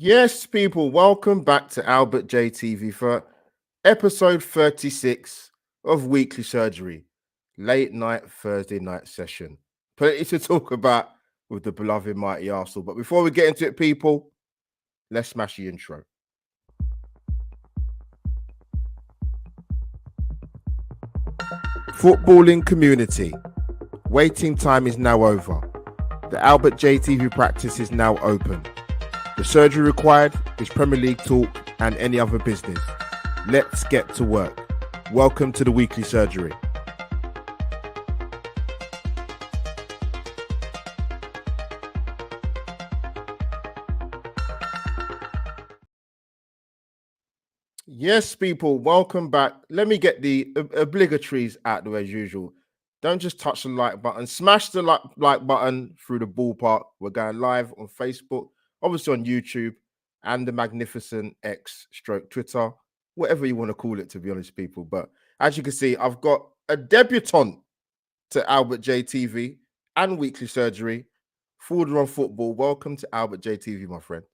Yes, people, welcome back to Albert JTV for episode 36 of Weekly Surgery, late night Thursday night session. Plenty to talk about with the beloved mighty Arsenal. But before we get into it, people, let's smash the intro. Footballing community, waiting time is now over. The Albert JTV practice is now open. The surgery required is Premier League talk and any other business. Let's get to work. Welcome to the Weekly Surgery. Yes, people, welcome back. Let me get the obligatories out the way as usual. Don't just touch the like button. Smash the like button through the ballpark. We're going live on Facebook, obviously on YouTube, and the magnificent X stroke Twitter, whatever you want to call it, to be honest, people. But as you can see, I've got a debutant to Albert JTV and Weekly Surgery, Forward on Football. Welcome to Albert JTV, my friend.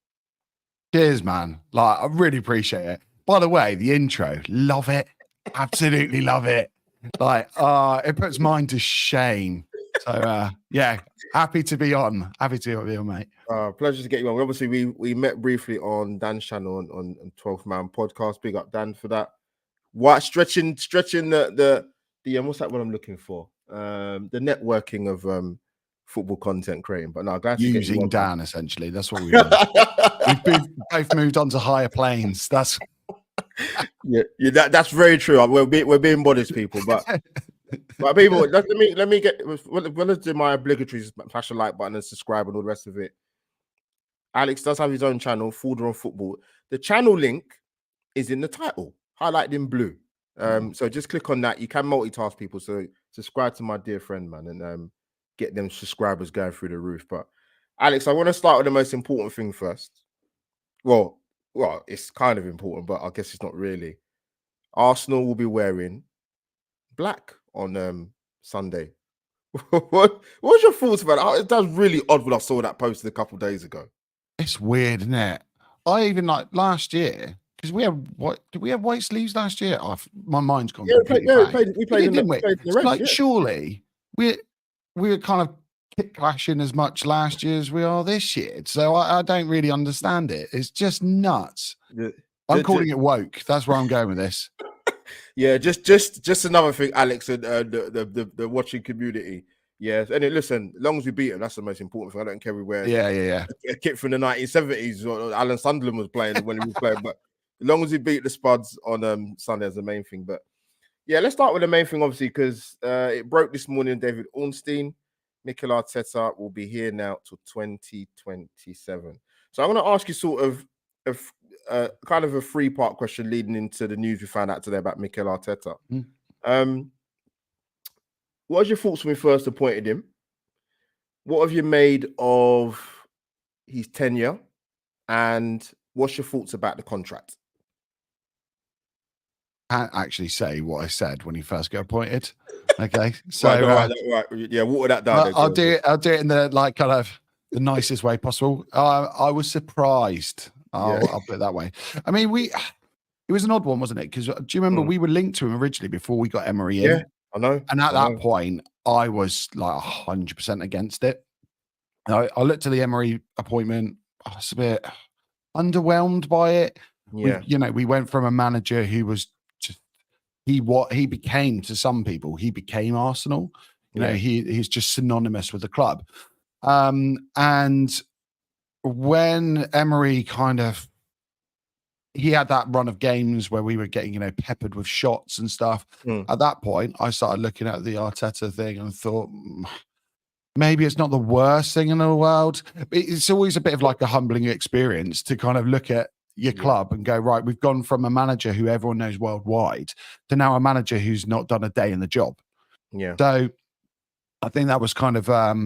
Cheers, man. I really appreciate it. By the way, the intro, love it. Absolutely love it. It puts mine to shame. So, yeah, happy to be on. Happy to be on, mate. Pleasure to get you on. Obviously, we met briefly on Dan's channel on 12th Man podcast. Big up Dan for that. What stretching the what's that? What I'm looking for? The networking of football content creating. But no, glad using to get you on, Dan essentially. That's what we've done. We've both moved on to higher planes. That's that's very true. We're being modest, people, but people, let me get. Let's do my obligatory smash the like button and subscribe and all the rest of it. Alex does have his own channel, Forward on Football. The channel link is in the title, highlighted in blue. So just click on that. You can multitask, people. So subscribe to my dear friend, man, and get them subscribers going through the roof. But Alex, I want to start with the most important thing first. Well, it's kind of important, but I guess it's not really. Arsenal will be wearing black on Sunday. What's your thoughts about it? That was really odd when I saw that posted a couple of days ago. It's weird, isn't it? I even like last year because we had did we have white sleeves last year? My mind's gone. Yeah, we played didn't we? Red, surely we were kind of kick clashing as much last year as we are this year. So I don't really understand it. It's just nuts. I'm calling it woke. That's where I'm going with this. Yeah, just another thing, Alex, and the watching community. Yeah, and listen, as long as we beat them, that's the most important thing. I don't care we wear a kit from the 1970s or Alan Sunderland was playing when he was playing, but as long as we beat the Spuds on Sunday, that's the main thing. But yeah, let's start with the main thing, obviously, because it broke this morning. David Ornstein, Mikel Arteta will be here now till 2027. So I'm going to ask you sort of kind of a three-part question leading into the news we found out today about Mikel Arteta. What was your thoughts when we first appointed him? What have you made of his tenure? And what's your thoughts about the contract? I can't actually say what I said when he first got appointed. Okay, so right. Yeah, water that down. I'll do it in the kind of the nicest way possible. I was surprised. I'll put it that way. I mean, it was an odd one, wasn't it? Because do you remember we were linked to him originally before we got Emery in? Yeah, I know. And at that point, I was like 100% against it. I looked at the Emery appointment. I was a bit underwhelmed by it. Yeah, we went from a manager who was just he became to some people. He became Arsenal. He's just synonymous with the club. And when Emery he had that run of games where we were getting, peppered with shots and stuff. At that point, I started looking at the Arteta thing and thought, maybe it's not the worst thing in the world. It's always a bit of like a humbling experience to kind of look at your club and go, right, we've gone from a manager who everyone knows worldwide to now a manager who's not done a day in the job. Yeah. So I think that was kind of a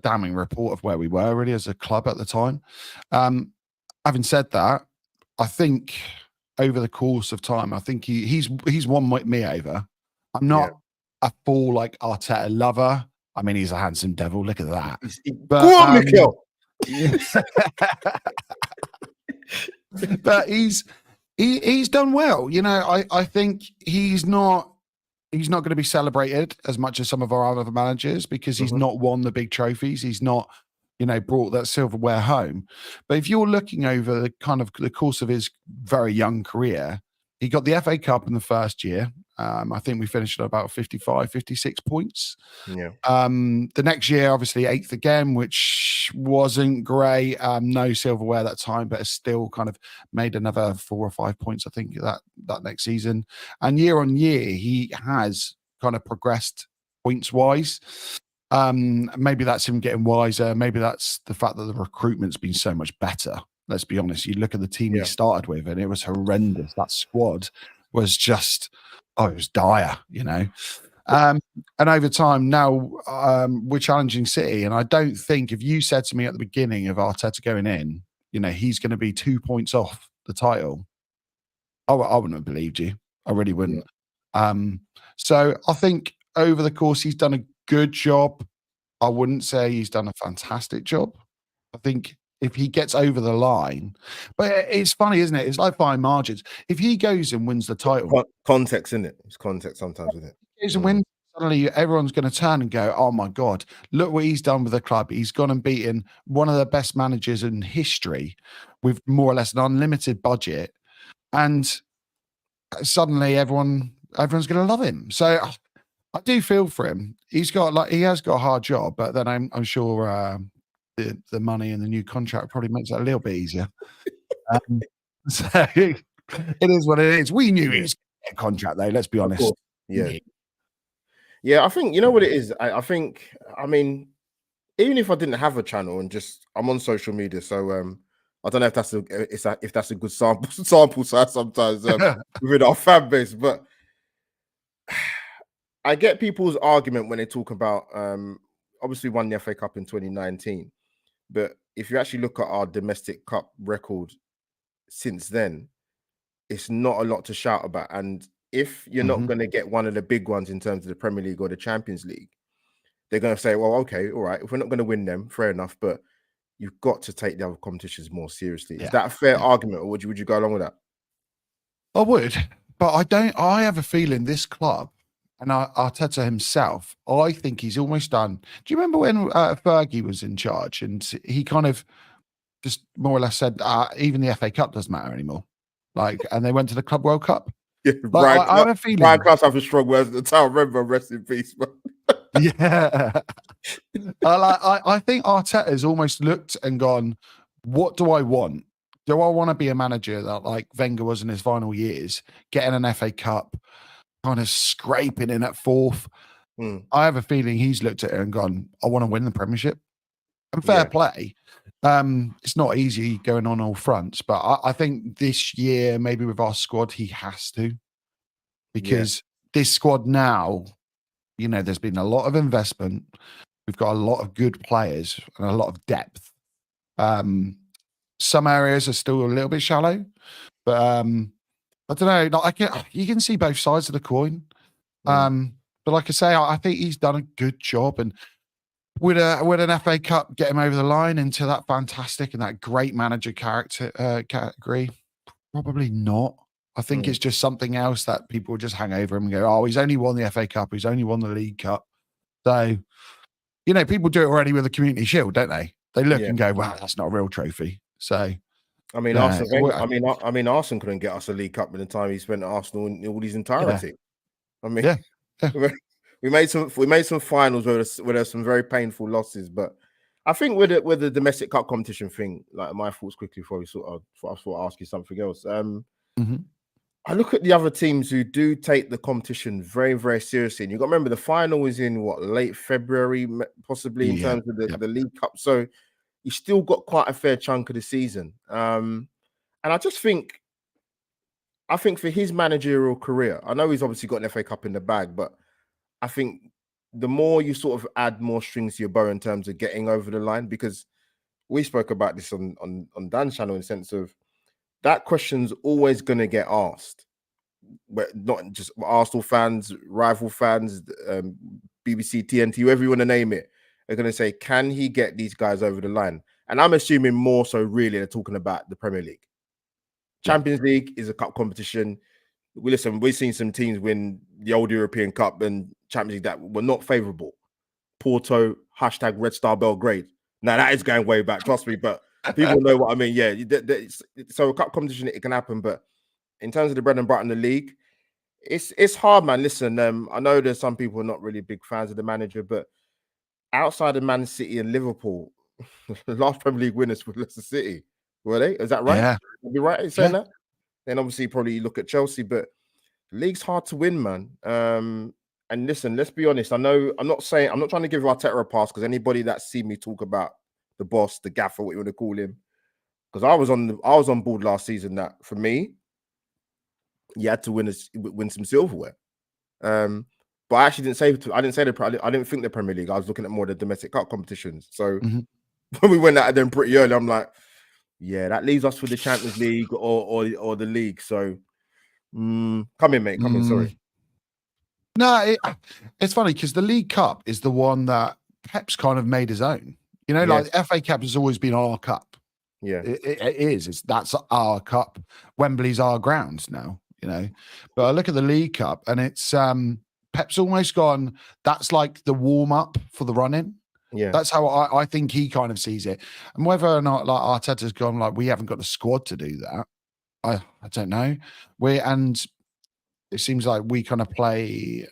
damning report of where we were really as a club at the time. Having said that, I think over the course of time, I think he's won me over. I'm not a full Arteta lover. I mean, he's a handsome devil. Look at that. Go on, Mikel. But he's done well. You know, I think he's not going to be celebrated as much as some of our other managers because he's not won the big trophies. He's not, you know, brought that silverware home. But if you're looking over the kind of the course of his very young career, he got the FA Cup in the first year. I think we finished at about 55, 56 points. Yeah. The next year, obviously 8th again, which wasn't great. No silverware that time, but it's still kind of made another 4 or 5 points, I think, that next season. And year on year, he has kind of progressed points wise. Maybe that's him getting wiser. Maybe that's the fact that the recruitment's been so much better. Let's be honest. You look at the team he started with, and it was horrendous. That squad was just, it was dire, you know. And over time, now we're challenging City. And I don't think if you said to me at the beginning of Arteta going in, you know, he's going to be 2 points off the title, I wouldn't have believed you. I really wouldn't. So I think over the course, he's done a good job. I wouldn't say he's done a fantastic job. I think if he gets over the line, but it's funny, isn't it? It's like fine margins. If he goes and wins the title, context, isn't it? It's context sometimes with it. Goes and wins, suddenly everyone's going to turn and go, "Oh my god, look what he's done with the club! He's gone and beaten one of the best managers in history with more or less an unlimited budget," and suddenly everyone's going to love him. So I do feel for him. He has got a hard job, but then I'm sure the money and the new contract probably makes that a little bit easier. So it is what it is. We knew he was going to get a contract, though. Let's be honest. Yeah. I think you know what it is. I think. I mean, even if I didn't have a channel and just I'm on social media, so I don't know if that's a good sample size sometimes within our fan base, but I get people's argument when they talk about obviously won the FA Cup in 2019, but if you actually look at our domestic cup record since then, it's not a lot to shout about. And if you're not going to get one of the big ones in terms of the Premier League or the Champions League, they're going to say, well, okay, all right, if we're not going to win them, fair enough, but you've got to take the other competitions more seriously. Is that a fair argument, or would you go along with that? I would, but I have a feeling this club and Arteta himself, I think he's almost done. Do you remember when Fergie was in charge and he kind of just more or less said, even the FA Cup doesn't matter anymore? And they went to the Club World Cup. Yeah, I have a feeling. Brian Clough have a strong words at the time. Remember, rest in peace. Yeah. I think Arteta's almost looked and gone, what do I want? Do I want to be a manager that like Wenger was in his final years, getting an FA Cup, kind of scraping in at 4th? I have a feeling he's looked at it and gone, I want to win the Premiership. And fair play. It's not easy going on all fronts, but I think this year, maybe with our squad, he has to. Because this squad now, you know, there's been a lot of investment. We've got a lot of good players and a lot of depth. Some areas are still a little bit shallow, but I don't know. You can see both sides of the coin. But like I say, I think he's done a good job, and would an FA Cup get him over the line into that fantastic and that great manager category? Probably not. I think it's just something else that people just hang over him and go, "Oh, he's only won the FA Cup. He's only won the League Cup." So, you know, people do it already with the Community Shield, don't they? They look and go, "Wow, that's not a real trophy." So, I mean, Arsenal couldn't get us a League Cup in the time he spent at Arsenal in all his entirety. I mean, we made some finals where there's some very painful losses, but I think with the domestic cup competition thing, like my thoughts quickly before we sort of ask you something else. I look at the other teams who do take the competition very, very seriously. And you got to remember the final is in late February, possibly in terms of the League Cup. So you still got quite a fair chunk of the season. And I think for his managerial career, I know he's obviously got an FA Cup in the bag, but I think the more you sort of add more strings to your bow in terms of getting over the line, because we spoke about this on Dan's channel in the sense of that question's always going to get asked. But not just Arsenal fans, rival fans, BBC, TNT, whoever you want to name it, are going to say, can he get these guys over the line? And I'm assuming more so really they're talking about the Premier League. Champions League is a cup competition. We've seen some teams win the old European Cup and Champions League that were not favourable. Porto, hashtag Red Star Belgrade. Now that is going way back, trust me, but people know what I mean. Yeah, so a cup competition, it can happen, but in terms of the bread and butter in the league, it's hard, man. Listen, I know there's some people who are not really big fans of the manager, but outside of Man City and Liverpool, the last Premier League winners were Leicester City, were they? Is that right? Yeah. You'd be right in saying that? Then obviously probably look at Chelsea, but the league's hard to win, man. And listen, let's be honest. I know I'm not trying to give Arteta a pass because anybody that see me talk about the boss, the gaffer, what you want to call him, because I was on board last season that for me, you had to win some silverware. But I actually I didn't think the Premier League. I was looking at more the domestic cup competitions. So when we went out of them pretty early, I'm like, yeah, that leaves us for the Champions League or the league. So come in, mate. Come in. Sorry. No, it's funny because the League Cup is the one that Pep's kind of made his own. You know, like the FA Cup has always been our cup. Yeah, it is. That's our cup. Wembley's our ground now. You know, but I look at the League Cup and it's Pep's almost gone. That's like the warm up for the run-in. Yeah, that's how I think he kind of sees it. And whether or not like Arteta's gone, like we haven't got the squad to do that. I don't know. And it seems like we kind of play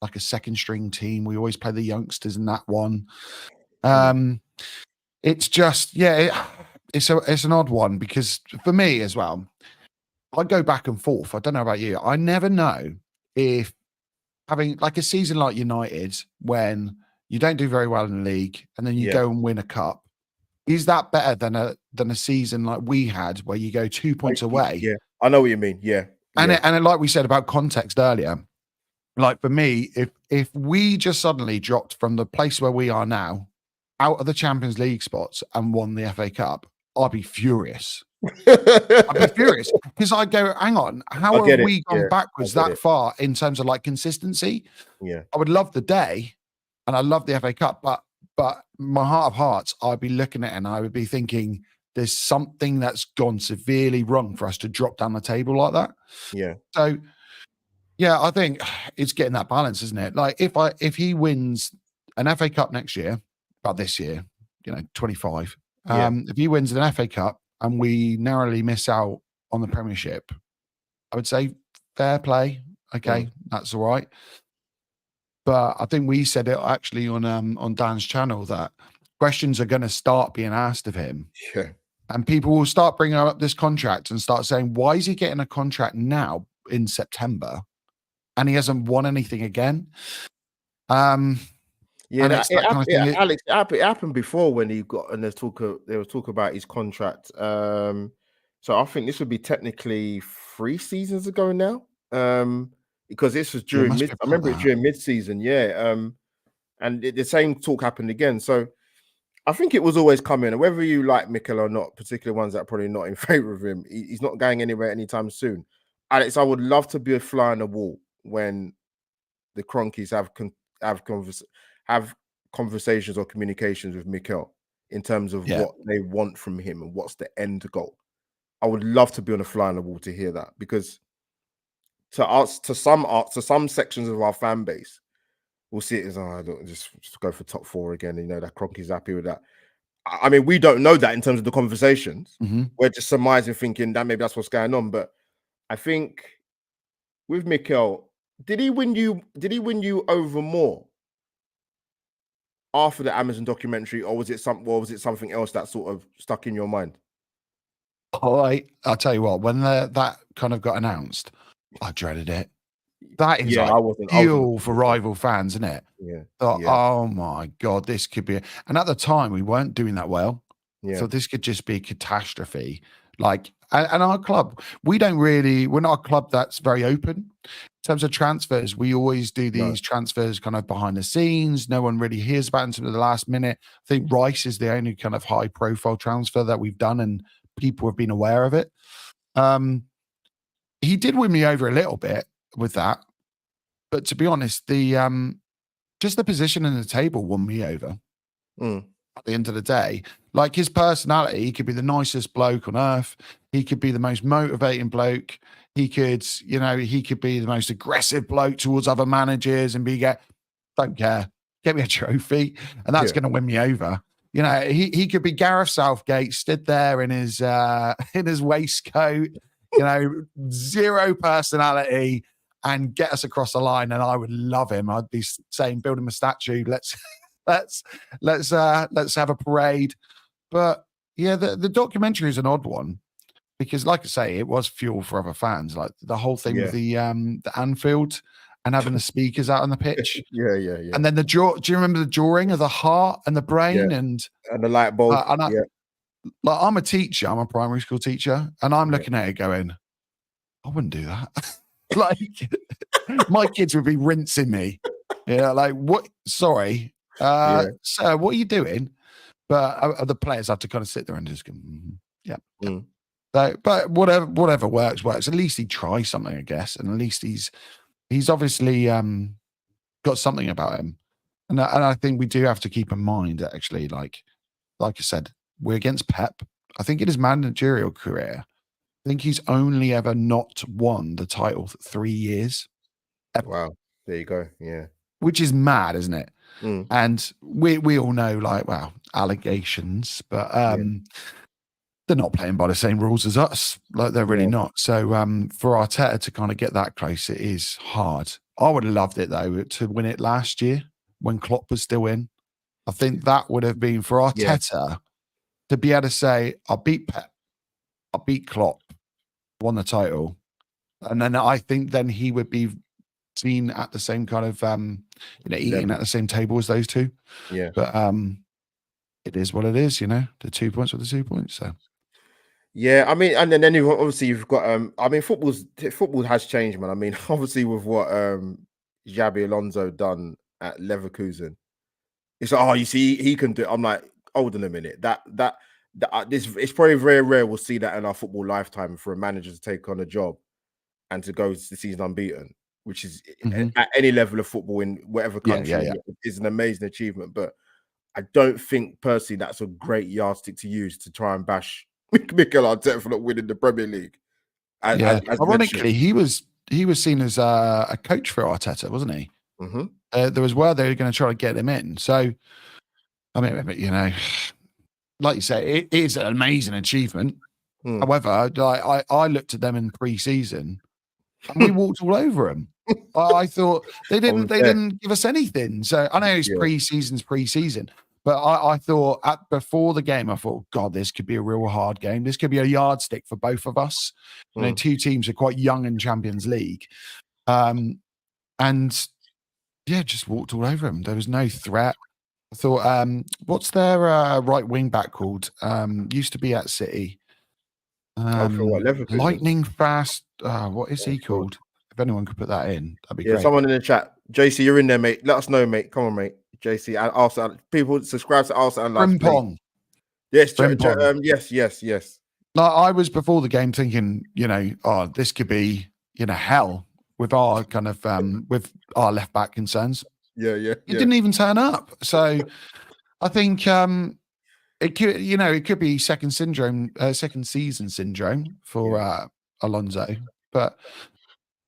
like a second string team. We always play the youngsters in that one. It's just, it's an odd one because for me as well, I go back and forth. I don't know about you. I never know if having like a season like United, when you don't do very well in the league and then you go and win a cup, is that better than a season like we had where you go 2 points away? Yeah, I know what you mean. Yeah. And like we said about context earlier, like for me, if we just suddenly dropped from the place where we are now out of the Champions League spots and won the FA Cup, I'd be furious. I'd be furious because I go, hang on, how have we gone backwards that far in terms of like consistency? Yeah, I would love the day, and I love the FA Cup, but my heart of hearts, I'd be looking at it and I would be thinking, there's something that's gone severely wrong for us to drop down the table like that. Yeah. So, yeah, I think it's getting that balance, isn't it? Like if he wins an FA Cup next year, about this year, 25. If he wins an FA Cup and we narrowly miss out on the Premiership, I would say fair play. Okay, that's all right. But I think we said it actually on Dan's channel that questions are going to start being asked of him. Yeah. And people will start bringing up this contract and start saying, why is he getting a contract now in September and he hasn't won anything again? Alex, it happened before when he got, and there was talk about his contract. So I think this would be technically 3 seasons ago now. Because this was during I remember it during mid-season, and the same talk happened again. So I think it was always coming, and whether you like Mikel or not, particularly ones that are probably not in favor of him, he's not going anywhere anytime soon. Alex, I would love to be a fly on the wall when the Cronkies have conversations or communications with Mikel in terms of what they want from him and what's the end goal. I would love to be on a fly on the wall to hear that, because to some sections of our fan base, we'll see it as just go for top 4 again. That Cronky's happy with that. I mean, we don't know that in terms of the conversations. We're just surmising, thinking that maybe that's what's going on. But I think with Mikel, did he win you over more after the Amazon documentary, or was it something else that sort of stuck in your mind? I'll tell you what, when that kind of got announced, I dreaded it. That is fuel for rival fans, isn't it? Yeah. Oh my God, this could be. And at the time, we weren't doing that well. Yeah. So this could just be a catastrophe. Like, and our club, we're not a club that's very open in terms of transfers. We always do these transfers kind of behind the scenes. No one really hears about until the last minute. I think Rice is the only kind of high profile transfer that we've done, and people have been aware of it. He did win me over a little bit with that, but to be honest, just the position in the table won me over. at the end of the day. Like his personality, he could be the nicest bloke on earth. He could be the most motivating bloke. He could, he could be the most aggressive bloke towards other managers and don't care. Get me a trophy. And that's going to win me over. He could be Gareth Southgate, stood there in his waistcoat, zero personality, and get us across the line. And I would love him. I'd be saying, build him a statue. Let's have a parade. But yeah, the documentary is an odd one because, like I say, it was fuel for other fans. Like the whole thing with the Anfield and having the speakers out on the pitch. Yeah. And then do you remember the drawing of the heart and the brain and the light bulb? Like I'm a teacher, I'm a primary school teacher, and I'm looking at it going, I wouldn't do that. Like my kids would be rinsing me. Like what? Sorry, sir, what are you doing? But the players have to kind of sit there and just go, So, but whatever works. At least he tries something, I guess, and at least he's obviously got something about him, and I think we do have to keep in mind that actually, like I said, we're against Pep. I think in his managerial career, I think he's only ever not won the title 3 years. Wow, there you go. Yeah, which is mad, isn't it? And we all know, like, well, allegations, but they're not playing by the same rules as us. Like they're really not. So for Arteta to kind of get that close, it is hard. I would have loved it though to win it last year when Klopp was still in. I think that would have been for Arteta to be able to say, I beat Pep, I beat Klopp, won the title. And then I think then he would be seen at the same kind of, eating at the same table as those two. Yeah. But it is what it is, the 2 points with the 2 points. So. Yeah, I mean, and then obviously you've got, I mean, football has changed, man. I mean, obviously with what Xabi Alonso done at Leverkusen, it's like, you see, he can do it. I'm like, hold on a minute. It's probably very rare we'll see that in our football lifetime for a manager to take on a job and to go to the season unbeaten, which is at any level of football in whatever country is an amazing achievement. But I don't think personally that's a great yardstick to use to try and bash Mikel Arteta for not winning the Premier League. Ironically, he was seen as a coach for Arteta, wasn't he? There was word they were going to try to get him in. So, I mean, like you say, it is an amazing achievement. However, I looked at them in pre-season and we walked all over them. I thought they didn't give us anything. So I know it's pre-season. But I thought before the game, I thought, God, this could be a real hard game. This could be a yardstick for both of us. Two teams are quite young in Champions League. Just walked all over them. There was no threat. I thought, what's their right wing back called? Used to be at City. Lightning fast. What is he called? If anyone could put that in, that'd be great. Someone in the chat. JC, you're in there, mate. Let us know, mate. Come on, mate. JC, and also people subscribe to Arsenal and Frimpong. Yes, yes. Like I was before the game thinking, this could be, hell with our kind of with our left back concerns. Yeah. It didn't even turn up. So I think it could be second season syndrome for Alonso. But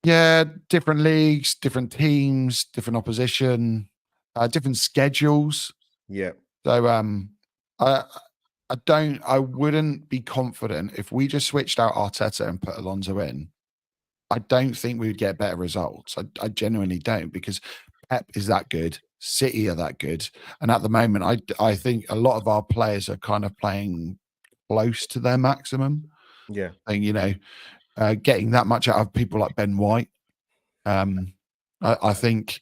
different leagues, different teams, different opposition. Different schedules. Yeah. So I wouldn't be confident if we just switched out Arteta and put Alonso in. I don't think we would get better results. I genuinely don't, because Pep is that good, City are that good, and at the moment, I think a lot of our players are kind of playing close to their maximum. Yeah, and getting that much out of people like Ben White. I think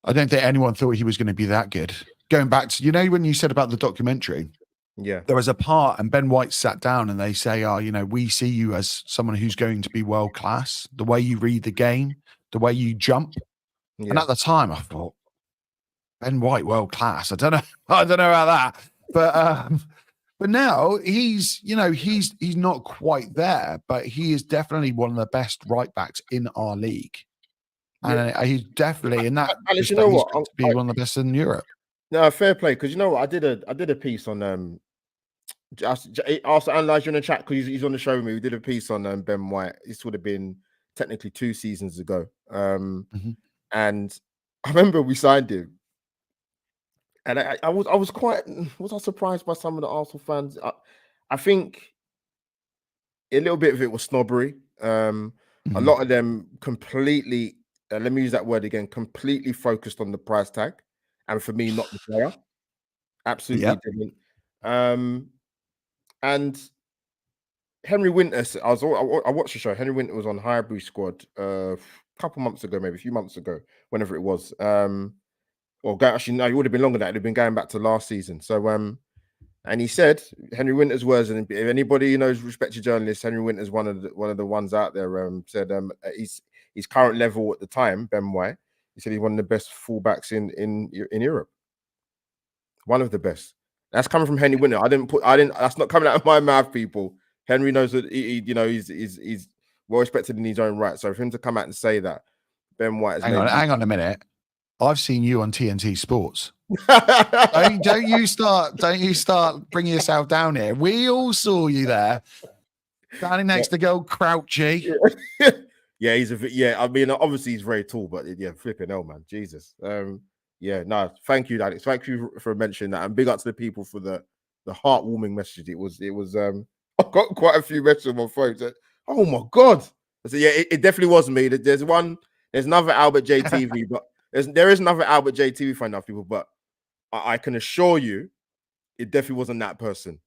I don't think anyone thought he was going to be that good. Going back to, when you said about the documentary, there was a part and Ben White sat down and they say, we see you as someone who's going to be world class, the way you read the game, the way you jump. Yeah. And at the time I thought, Ben White, world class. I don't know about that. But now he's not quite there, but he is definitely one of the best right backs in our league. And he's definitely in that. Alex, you know what? To be one of the best in Europe. No, fair play. Because you know what, I did a piece on also analyze you in the chat because he's on the show with me. We did a piece on Ben White. This would have been technically 2 seasons ago. And I remember we signed him, and I was quite was I surprised by some of the Arsenal fans. I think a little bit of it was snobbery. A lot of them completely, let me use that word again, completely focused on the price tag, and for me, not the player. Absolutely didn't. And Henry Winter, I watched the show. Henry Winter was on Highbury Squad a couple months ago, maybe a few months ago, whenever it was. Actually, no, it would have been longer than that. It'd have been going back to last season. So, and he said Henry Winter's words, and if anybody knows respected journalists, Henry Winter's one of the ones out there. Said his current level at the time, Ben White. He said he's one of the best fullbacks in Europe. One of the best. That's coming from Henry Winter. That's not coming out of my mouth, people. Henry knows that he's well respected in his own right. So for him to come out and say that, Ben White is hang on a minute. I've seen you on TNT Sports. don't you start bringing yourself down here. We all saw you there, standing next to go Crouchy. Yeah, I mean, obviously he's very tall, but yeah, flipping hell, man, Jesus. Yeah, no, thank you, Alex. Thank you for mentioning that, and big up to the people for the heartwarming message. It was. I got quite a few messages on my phone. That, oh my god! I said, yeah, it definitely wasn't me. There's another Albert JTV, but there is another Albert JTV for enough people, but I can assure you, it definitely wasn't that person.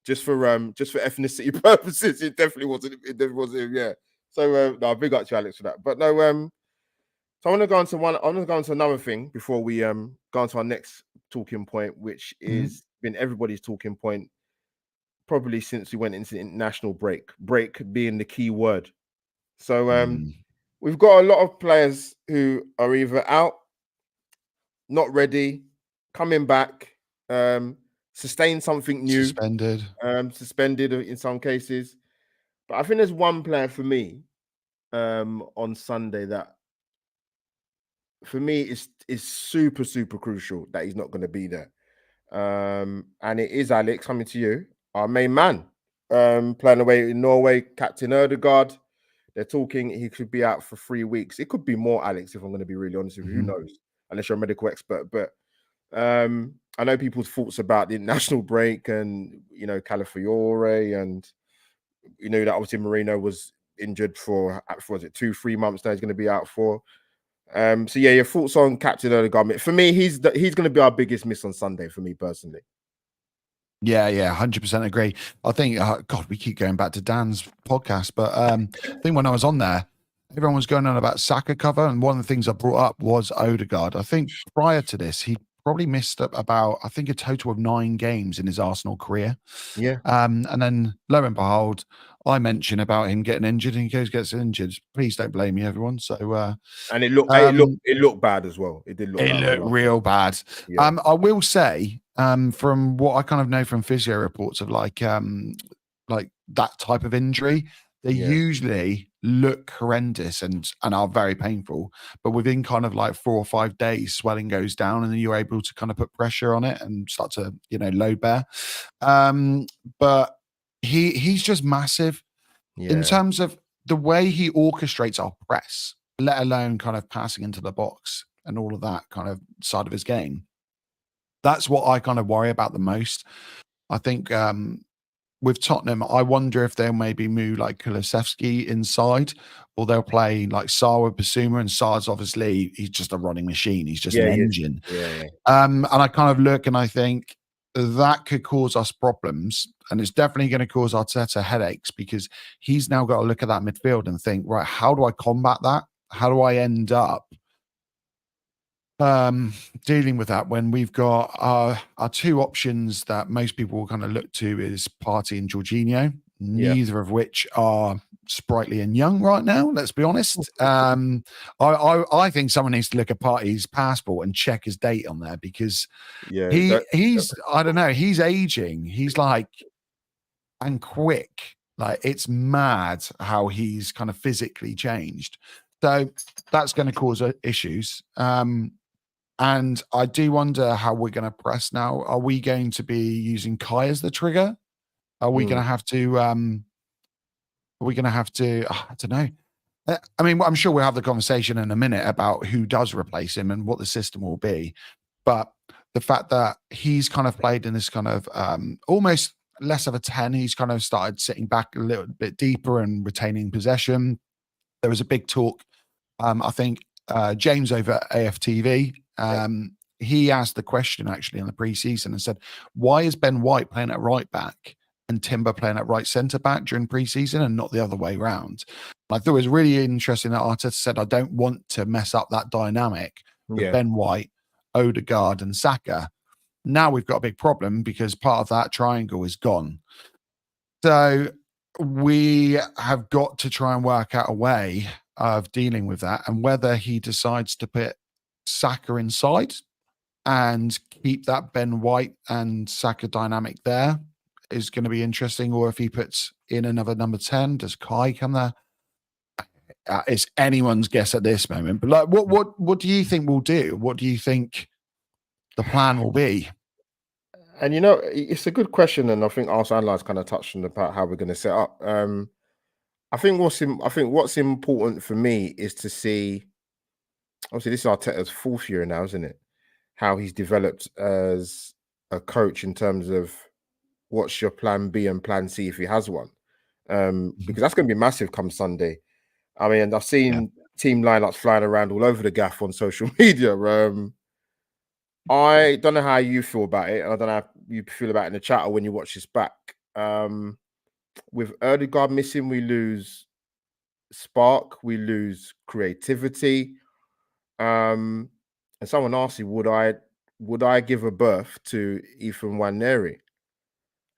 Just for ethnicity purposes, it definitely wasn't. It definitely wasn't. Yeah. So no, big up to Alex for that. But no, so I want to go on to one. I want to go on to another thing before we go on to our next talking point, which is been everybody's talking point probably since we went into the international break. Break being the key word. So we've got a lot of players who are either out, not ready, coming back, sustain something new, suspended in some cases. But I think there's one player for me on Sunday that for me is super, super crucial that he's not going to be there. And it is Alex coming to you, our main man, playing away in Norway, Captain Ødegaard. They're talking he could be out for 3 weeks. It could be more, Alex, if I'm going to be really honest with you. Who knows? Unless you're a medical expert. But I know people's thoughts about the international break and, Calafiore and, that obviously Marino was injured for was it 2-3 months now he's going to be out for. So yeah, your thoughts on Captain Ødegaard? For me, he's going to be our biggest miss on Sunday for me personally. Yeah, 100% agree. I think, God, we keep going back to Dan's podcast, but I think when I was on there, everyone was going on about Saka cover, and one of the things I brought up was Ødegaard. I think prior to this, he probably missed up about, I think, a total of 9 games in his Arsenal career. Yeah. And then lo and behold, I mention about him getting injured, and he gets injured. Please don't blame me, everyone. So, and it looked bad as well. It did look. It looked real bad. Yeah. I will say, from what I kind of know from physio reports of like that type of injury, they usually look horrendous and are very painful. But within kind of like 4 or 5 days, swelling goes down, and then you're able to kind of put pressure on it and start to load bear. But he's just massive in terms of the way he orchestrates our press, let alone kind of passing into the box and all of that kind of side of his game. That's what I kind of worry about the most. I think with Tottenham, I wonder if they'll maybe move like Kulusevski inside, or they'll play like Sarr with Basuma, and Sarr's obviously, he's just a running machine. He's just an engine. And I kind of look and I think that could cause us problems, and it's definitely going to cause Arteta headaches, because he's now got to look at that midfield and think, right, how do I combat that? How do I end up dealing with that when we've got our 2 options that most people will kind of look to is Partey and Jorginho, neither of which are sprightly and young right now, let's be honest. I think someone needs to look at Partey's passport and check his date on there, because he's I don't know, he's aging. He's like, and quick. Like, it's mad how he's kind of physically changed. So that's going to cause issues. And I do wonder how we're going to press now. Are we going to be using Kai as the trigger? Are we going to have to? Are we going to have to? I don't know. I mean, I'm sure we'll have the conversation in a minute about who does replace him and what the system will be. But the fact that he's kind of played in this kind of almost less of a 10, he's kind of started sitting back a little bit deeper and retaining possession. There was a big talk. I think James over at AFTV, he asked the question actually in the preseason and said, why is Ben White playing at right back and Timber playing at right centre back during preseason and not the other way around? I thought it was really interesting that Arteta said, I don't want to mess up that dynamic with Ben White, Odegaard and Saka. Now we've got a big problem because part of that triangle is gone. So we have got to try and work out a way of dealing with that, and whether he decides to put Saka inside and keep that Ben White and Saka dynamic there is going to be interesting, or if he puts in another number 10, does Kai come there? It's anyone's guess at this moment. But like, what do you think we'll do? What do you think the plan will be? And it's a good question, and I think Arsenal Analyze kind of touched on about how we're going to set up. I think what's important for me is to see. Obviously, this is Arteta's 4th year now, isn't it? How he's developed as a coach in terms of what's your plan B and plan C if he has one, because that's going to be massive come Sunday. I mean, I've seen team lineups flying around all over the gaff on social media. I don't know how you feel about it, and I don't know how you feel about it in the chat or when you watch this back. With Odegaard missing, we lose spark, we lose creativity. And someone asked me, would I give a berth to Ethan Nwaneri?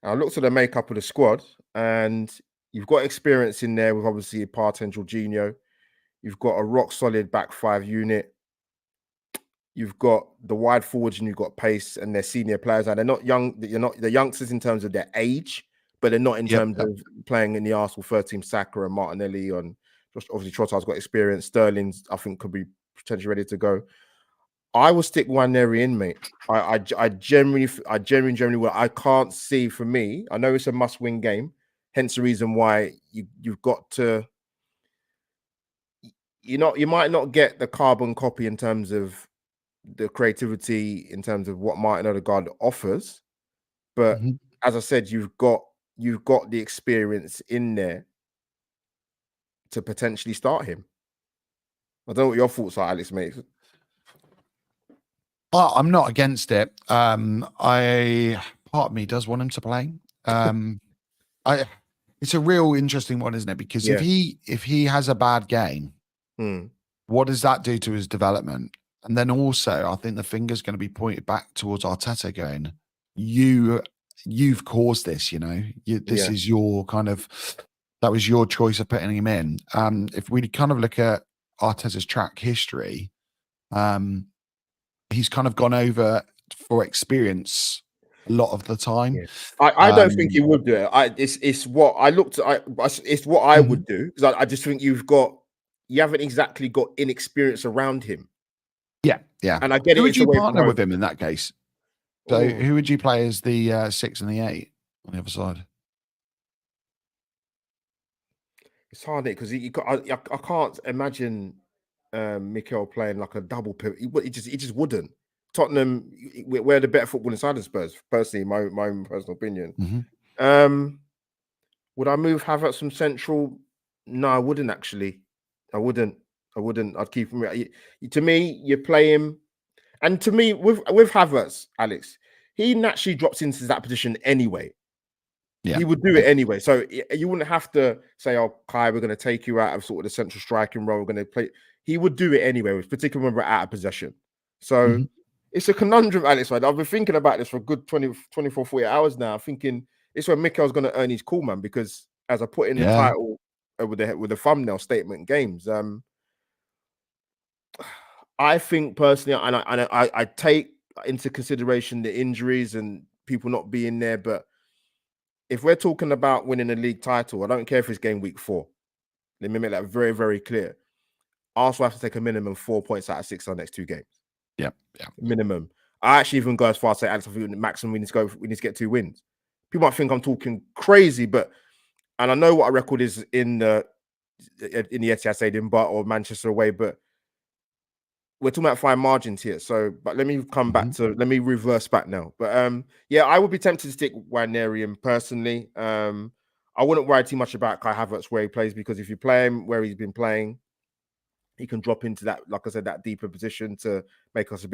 I looked at the makeup of the squad, and you've got experience in there with obviously Partey and Jorginho. You've got a rock solid back 5 unit. You've got the wide forwards, and you've got pace, and they're senior players. And they're not young. They're youngsters in terms of their age, but they're not in terms of playing in the Arsenal first team. Saka and Martinelli, and just obviously Trossard's got experience. Sterling's, I think, could be potentially ready to go. I will stick Nwaneri in, mate. I genuinely will. I can't see, for me, I know it's a must-win game, hence the reason why you've got to. You might not get the carbon copy in terms of the creativity, in terms of what Martin Odegaard offers, but as I said, you've got the experience in there to potentially start him. I don't know what your thoughts are, Alex, mate. I'm not against it. Part of me does want him to play. It's a real interesting one, isn't it? Because if he has a bad game, what does that do to his development? And then also, I think the finger's going to be pointed back towards Arteta, going, "You've caused this. This is your that was your choice of putting him in." If we kind of look at Arteta's track history, he's kind of gone over for experience a lot of the time. I don't think he would do it. It's what I looked at. It's what I would do, because I just think you haven't exactly got inexperience around him. Yeah. And I get who it. Would you partner with him in that case? So who would you play as the 6 and the 8 on the other side? It's hard, because I can't imagine Mikel playing like a double pivot. He just wouldn't. Tottenham, we're the better football inside of Spurs, personally, my own personal opinion. Would I move Havertz from central? No, I wouldn't actually. I wouldn't. I'd keep him. To me, you play him, and to me, with Havertz, Alex, he naturally drops into that position anyway. He would do it anyway. So you wouldn't have to say, "Oh, Kai, we're going to take you out of sort of the central striking role. We're going to play." He would do it anyway, particularly when we're out of possession. So it's a conundrum, Alex. Right? I've been thinking about this for a good 24, 48 hours now. Thinking it's where Mikel's going to earn his call, man. Because as I put in the title with the thumbnail statement, games. I think personally, and I take into consideration the injuries and people not being there, but if we're talking about winning a league title, I don't care if it's game week 4. Let me make that very, very clear. Arsenal have to take a minimum 4 points out of 6 on next 2 games. Yeah. Minimum. I actually even go as far as say, Alex, I think the maximum we need to get 2 wins. People might think I'm talking crazy, and I know what our record is in the Etihad Stadium, or Manchester away, but we're talking about fine margins here. So, but let me come back to let me reverse back now. But yeah, I would be tempted to stick Wijnaldum personally. I wouldn't worry too much about Kai Havertz where he plays, because if you play him where he's been playing, he can drop into that, like I said, that deeper position to make us have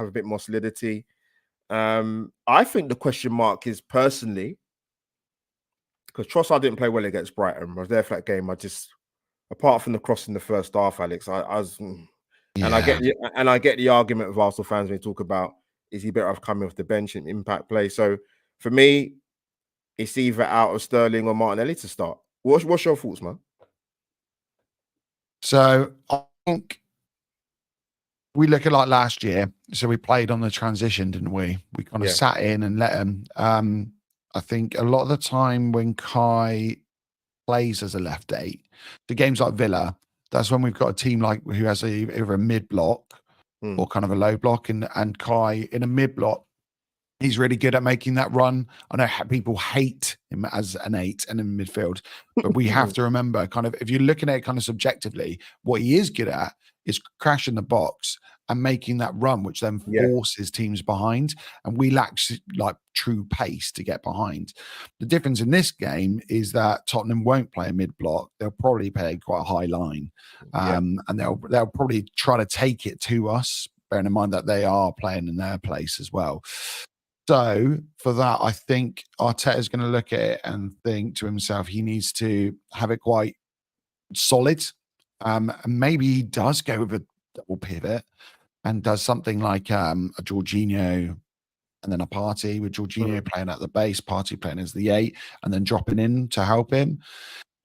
a bit more solidity. I think the question mark is personally, because Trossard didn't play well against Brighton. I was there for that game. Apart from the cross in the first half, Alex, I was, and I get the argument of Arsenal fans when they talk about, is he better off coming off the bench in impact play? So for me, it's either out of Sterling or Martinelli to start. What's your thoughts, man? So I think we look at like last year. So we played on the transition, didn't we? We kind of sat in and let him. I think a lot of the time when Kai plays as a left 8, the games like Villa, that's when we've got a team like who has either a mid block or kind of a low block, and Kai in a mid block, he's really good at making that run. I know people hate him as an 8 and in midfield, but we have to remember, kind of, if you're looking at it kind of subjectively, what he is good at is crashing the box and making that run, which then forces teams behind. And we lack like true pace to get behind. The difference in this game is that Tottenham won't play a mid block. They'll probably play quite a high line, and they'll probably try to take it to us, bearing in mind that they are playing in their place as well. So for that, I think Arteta is going to look at it and think to himself, he needs to have it quite solid. And maybe he does go with a double pivot and does something like a Jorginho and then a Partey, with Jorginho playing at the base, Partey playing as the 8, and then dropping in to help him.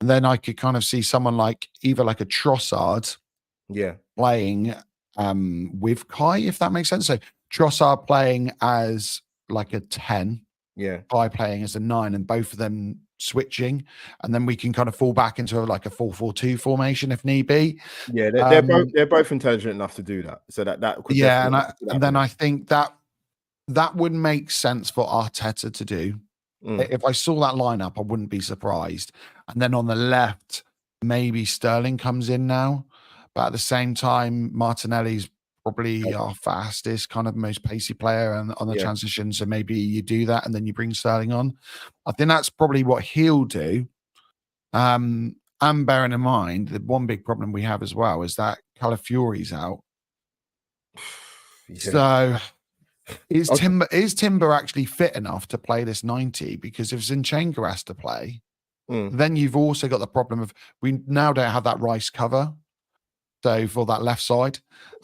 And then I could kind of see someone like either like a Trossard playing with Kai, if that makes sense. So Trossard playing as like a 10, Kai playing as a 9, and both of them switching, and then we can kind of fall back into like a 4-4-2 formation if need be. Yeah, they're both intelligent enough to do that. So that could and then I think that would make sense for Arteta to do. If I saw that lineup, I wouldn't be surprised. And then on the left, maybe Sterling comes in now, but at the same time, Martinelli's probably our fastest, kind of most pacey player on the transition. So maybe you do that and then you bring Sterling on. I think that's probably what he'll do. And bearing in mind, the one big problem we have as well is that Calafiori's out. So is Timber actually fit enough to play this 90? Because if Zinchenko has to play, then you've also got the problem of we now don't have that Rice cover. So for that left side,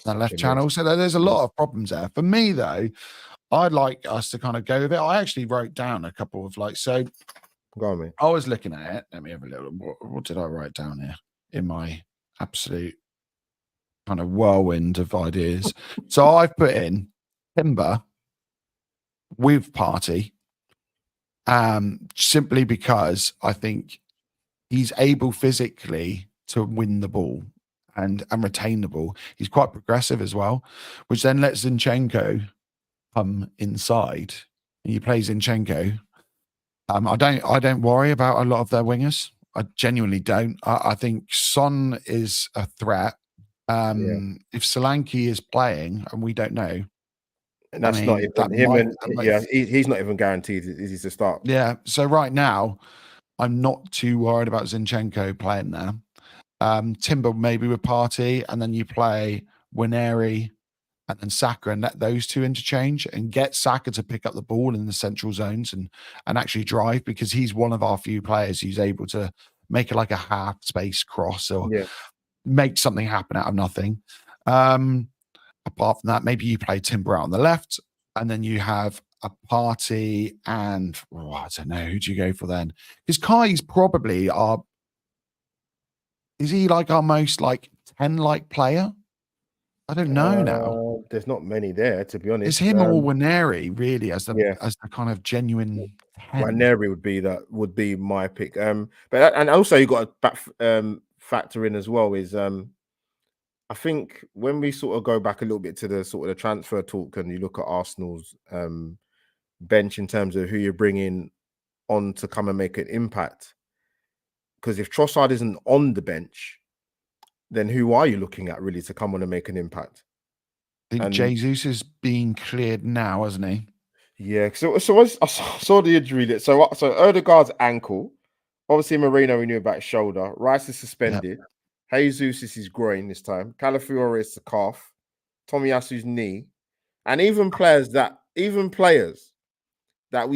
that left channel. So there's a lot of problems there. For me, though, I'd like us to kind of go with it. I actually wrote down a couple of go on, mate. I was looking at it. Let me have a little. What did I write down here in my absolute kind of whirlwind of ideas? So I've put in Timber with Partey, simply because I think he's able physically to win the ball and retain the ball. He's quite progressive as well, which then lets Zinchenko come inside. And you play Zinchenko. I don't worry about a lot of their wingers. I genuinely don't. I think Son is a threat. If Solanke is playing, and we don't know, and that's not even him. He's not even guaranteed he's to start. Yeah. So right now, I'm not too worried about Zinchenko playing there. Timber maybe with Partey, and then you play Wijnaldum and then Saka, and let those two interchange and get Saka to pick up the ball in the central zones and actually drive, because he's one of our few players who's able to make it like a half space cross or make something happen out of nothing. Apart from that, maybe you play Timber out on the left, and then you have a Partey and I don't know, who do you go for then? Because Kai's probably is he like our most like 10 like player? I don't know now. There's not many there, to be honest. It's him or Wijnaldum really as the kind of genuine 10. Wijnaldum would be my pick. But and also you got to factor in as well is I think when we sort of go back a little bit to the sort of the transfer talk, and you look at Arsenal's bench in terms of who you're bringing on to come and make an impact, because if Trossard isn't on the bench, then who are you looking at really to come on and make an impact? I think Jesus is being cleared now, hasn't he? Yeah. So I saw the injury list. So Odegaard's ankle. Obviously, Moreno we knew about his shoulder. Rice is suspended. Yep. Jesus is his groin this time. Calafiore is the calf. Tomiyasu's knee, and even players that we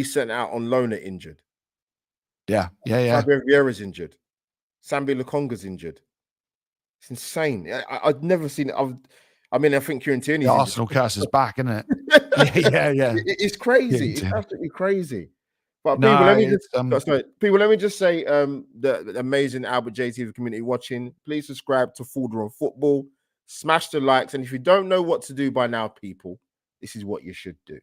sent out on loan are injured. Yeah. Fabio Vieira's injured. Sambi Lukonga's injured. It's insane. I've never seen it. I think Kieran Tierney's the Arsenal curse is back, isn't it? yeah. It's crazy. It's absolutely crazy. But people, let me just say, the amazing Albert JTV community watching, please subscribe to Fulder on Football, smash the likes, and if you don't know what to do by now, people, this is what you should do.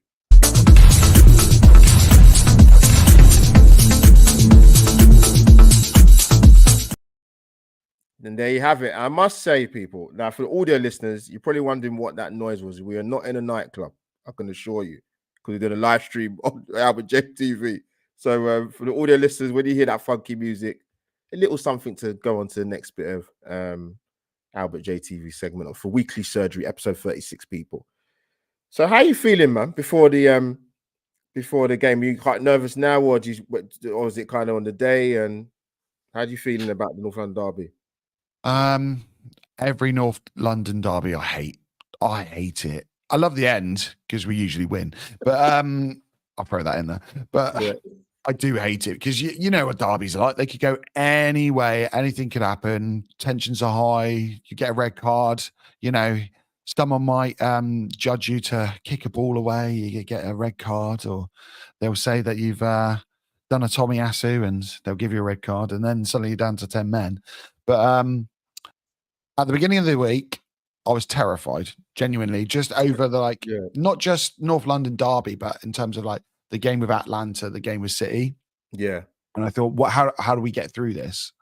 And there you have it. I must say, people, now for the audio listeners, you're probably wondering what that noise was. We are not in a nightclub, I can assure you, because we did a live stream on Albert JTV. So for the audio listeners, when you hear that funky music, a little something to go on to the next bit of Albert JTV segment for Weekly Surgery, episode 36, people. So how are you feeling, man, before the game? Are you quite nervous now, or is it kind of on the day? And how are you feeling about the North London derby? Every North London derby I hate it. I love the end because we usually win, but I'll throw that in there. But yeah. I do hate it because you know what derbies are like. They could go any way, anything could happen. Tensions are high. You get a red card. You know, someone might judge you to kick a ball away. You get a red card, or they'll say that you've done a Tomiyasu and they'll give you a red card, and then suddenly you're down to 10 men. But at the beginning of the week, I was terrified, genuinely, just over the not just North London derby, but in terms of like the game with Atlanta, the game with City. Yeah. And I thought, how do we get through this?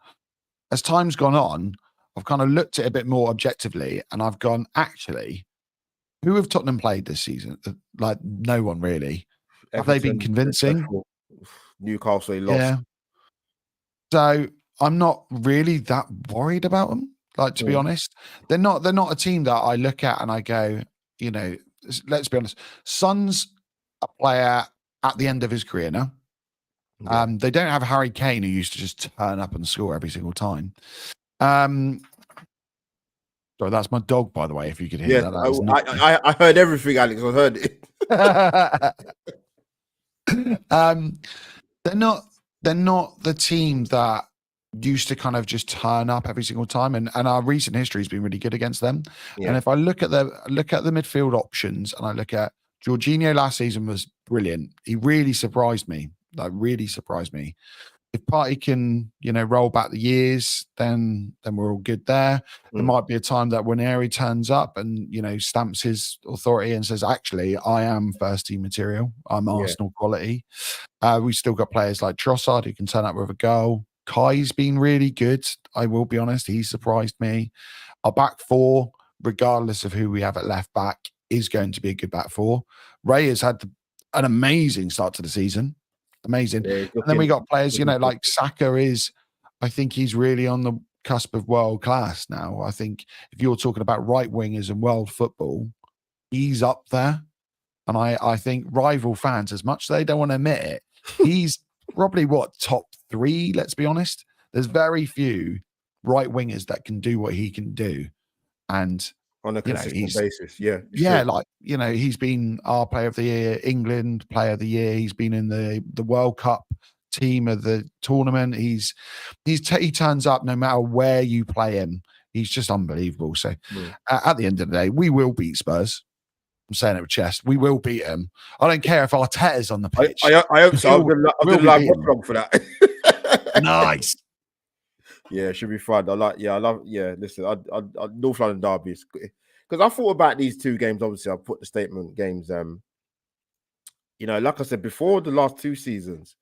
As time's gone on, I've kind of looked at it a bit more objectively, and I've gone, actually, who have Tottenham played this season? Like, no one really. Have they been convincing? Newcastle, they lost. Yeah. So I'm not really that worried about them. Like, to be honest, they're not a team that I look at and I go, you know, let's be honest. Son's a player at the end of his career now. Yeah. They don't have Harry Kane, who used to just turn up and score every single time. Sorry, that's my dog, by the way, if you could hear that. I heard everything, Alex. I heard it. They're not the team that used to kind of just turn up every single time, and our recent history has been really good against them. Yeah. And if I look at the midfield options, and I look at Jorginho last season was brilliant. He really surprised me. If Partey can, roll back the years, then we're all good there. There might be a time that when Harry turns up and, stamps his authority and says, actually, I am first team material. I'm Arsenal quality. We've still got players like Trossard who can turn up with a goal. Kai's been really good. I will be honest. He surprised me. Our back four, regardless of who we have at left back, is going to be a good back four. Ray has had an amazing start to the season. Amazing. Yeah, and then we got players, like Saka I think he's really on the cusp of world class now. I think if you're talking about right wingers in world football, he's up there. And I think rival fans, as much as they don't want to admit it, he's probably top 3, let's be honest. There's very few right wingers that can do what he can do. And on a consistent basis, he's been our player of the year, England player of the year. He's been in the World Cup team of the tournament. He turns up no matter where you play him. He's just unbelievable. So at the end of the day, we will beat Spurs. I'm saying it with chest. We will beat him. I don't care if Arteta's on the pitch. I hope so. I'm going to live for that. Nice. Yeah, it should be fun. Listen, I North London derby is because I thought about these two games. Obviously, I put the statement games. Like I said before, the last 2 seasons,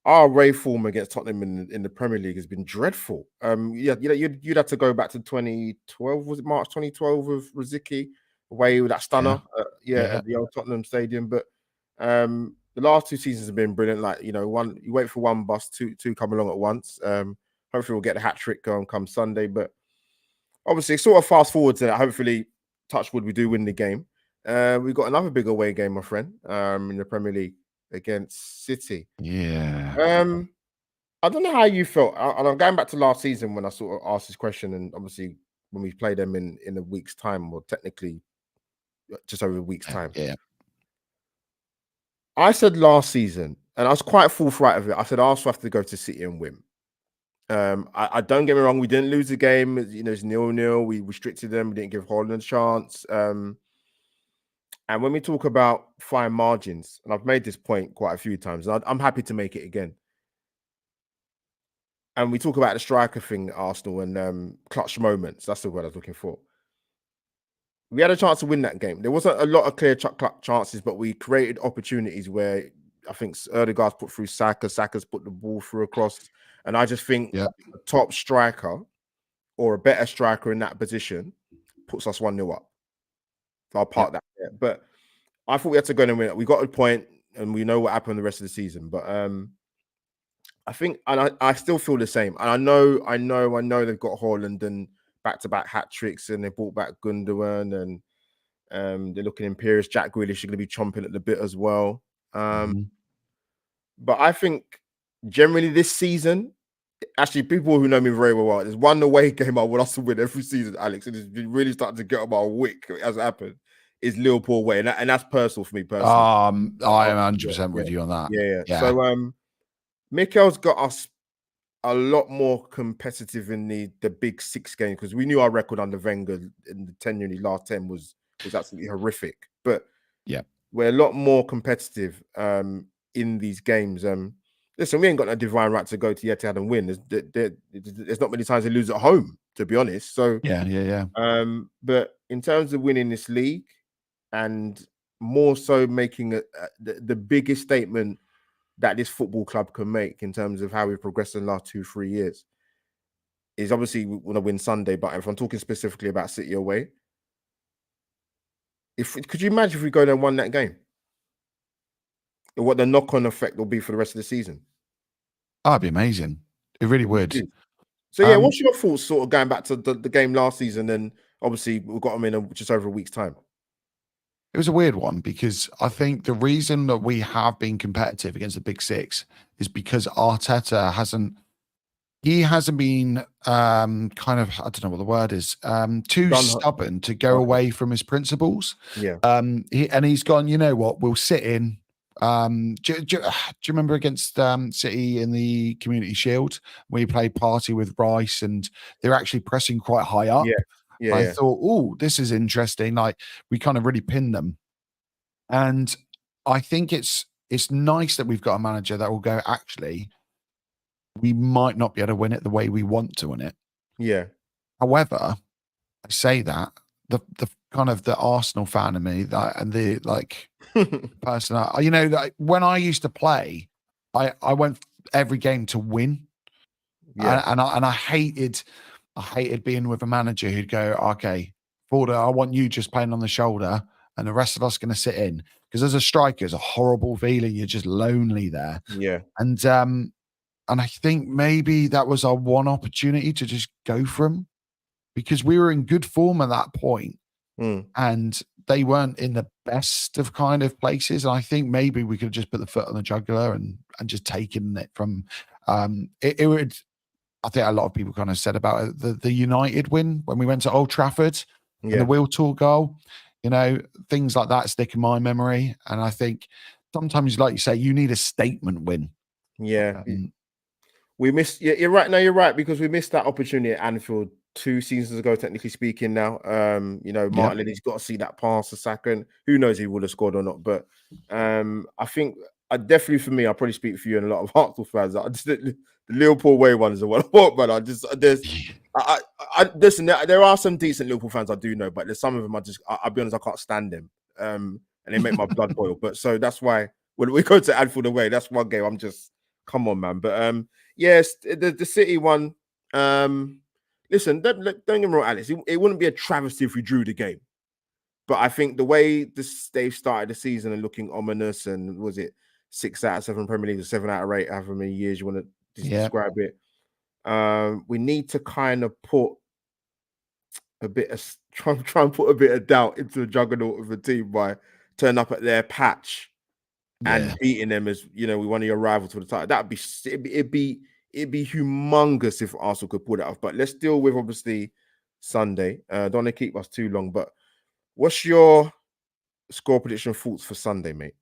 our away form against Tottenham in the Premier League has been dreadful. You'd have to go back to 2012. Was it March 2012 with Rosicky away with that stunner? At the old Tottenham Stadium. But the last 2 seasons have been brilliant. Like, you wait for one bus, two come along at once. Hopefully we'll get the hat trick come Sunday. But obviously, sort of fast forward to that. Hopefully, touch wood, we do win the game. We've got another big away game, my friend, in the Premier League against City. Yeah. I don't know how you felt. And I'm going back to last season when I sort of asked this question, and obviously when we play them in a week's time, or technically just over a week's time. Yeah. I said last season, and I was quite forthright of it. I said Arsenal have to go to City and win. I don't get me wrong, we didn't lose the game. It's 0-0. We restricted them. We didn't give Holland a chance. And when we talk about fine margins, and I've made this point quite a few times, and I'm happy to make it again. And we talk about the striker thing at Arsenal and clutch moments. That's the word I was looking for. We had a chance to win that game. There wasn't a lot of clear chances, but we created opportunities where I think Erdegaard's put through Saka, Saka's put the ball through across. And I just think a top striker or a better striker in that position puts us 1-0 up. So I'll park that there. But I thought we had to go and win it. We got a point and we know what happened the rest of the season. But I think, and I still feel the same. And I know they've got Haaland and back-to-back hat tricks, and they brought back Gundogan, and they're looking imperious. Jack Grealish is going to be chomping at the bit as well. But I think generally this season, actually, people who know me very well, there's one away game I want us to win every season, Alex, and it's been really starting to get on my wick as it happened. Is Liverpool away, and that's personal for me personally. I am 100% with you on that. Yeah. So Mikel's got us a lot more competitive in the big 6 games, because we knew our record under Wenger in the tenure in the last 10 was absolutely horrific. But we're a lot more competitive in these games. Listen, we ain't got no divine right to go to Etihad and win. There's not many times they lose at home, to be honest. So but in terms of winning this league, and more so making the biggest statement that this football club can make in terms of how we've progressed in the last 2-3 years, is obviously we want to win Sunday. But if I'm talking specifically about City away, could you imagine if we go there and won that game? What the knock-on effect will be for the rest of the season? That'd be amazing. It really would. So what's your thoughts, sort of going back to the game last season, and obviously we've got them in just over a week's time? It was a weird one, because I think the reason that we have been competitive against the Big Six is because Arteta hasn't been kind of, I don't know what the word is, too stubborn to go away from his principles. He's gone, you know what, we'll sit in. Do you remember against City in the Community Shield, where he played party with Rice and they're actually pressing quite high up? I thought, oh, this is interesting. Like, we kind of really pinned them. And I think it's nice that we've got a manager that will go, actually, we might not be able to win it the way we want to win it. However, I say that the kind of the Arsenal fan of me, and the person, like when I used to play, I went every game to win. And I hated being with a manager who'd go, okay, Forder, I want you just playing on the shoulder and the rest of us going to sit in. Because as a striker, it's a horrible feeling. You're just lonely there. And I think maybe that was our one opportunity to just go for them, because we were in good form at that point, and they weren't in the best of kind of places. And I think maybe we could have just put the foot on the jugular and just taken it from it would. I think a lot of people kind of said about it, the United win when we went to Old Trafford and the Will Tour goal, things like that stick in my memory. And I think sometimes, like you say, you need a statement win. We missed. You're right. No, you're right, because we missed that opportunity at Anfield 2 seasons ago, technically speaking. Now, Martinelli's got to see that pass a second. Who knows if he would have scored or not? But I think definitely for me, I'll probably speak for you and a lot of Arsenal fans. The Liverpool way one is the one I want, but listen. There are some decent Liverpool fans I do know, but there's some of them I'll be honest, I can't stand them, and they make my blood boil. But so that's why when we go to Anfield away, that's one game I'm just Come on, man. But yes, the City one. Listen, don't get me wrong, Alex. It wouldn't be a travesty if we drew the game. But I think the way they've started the season and looking ominous, and was it 6 out of 7 Premier League or 7 out of 8, however many years you want to describe it. We need to kind of put a bit of try and put a bit of doubt into the juggernaut of the team by turning up at their patch and beating them as we one of your rivals for the title. It'd be humongous if Arsenal could pull that off. But let's deal with obviously Sunday. Don't want to keep us too long, but what's your score prediction thoughts for Sunday, mate?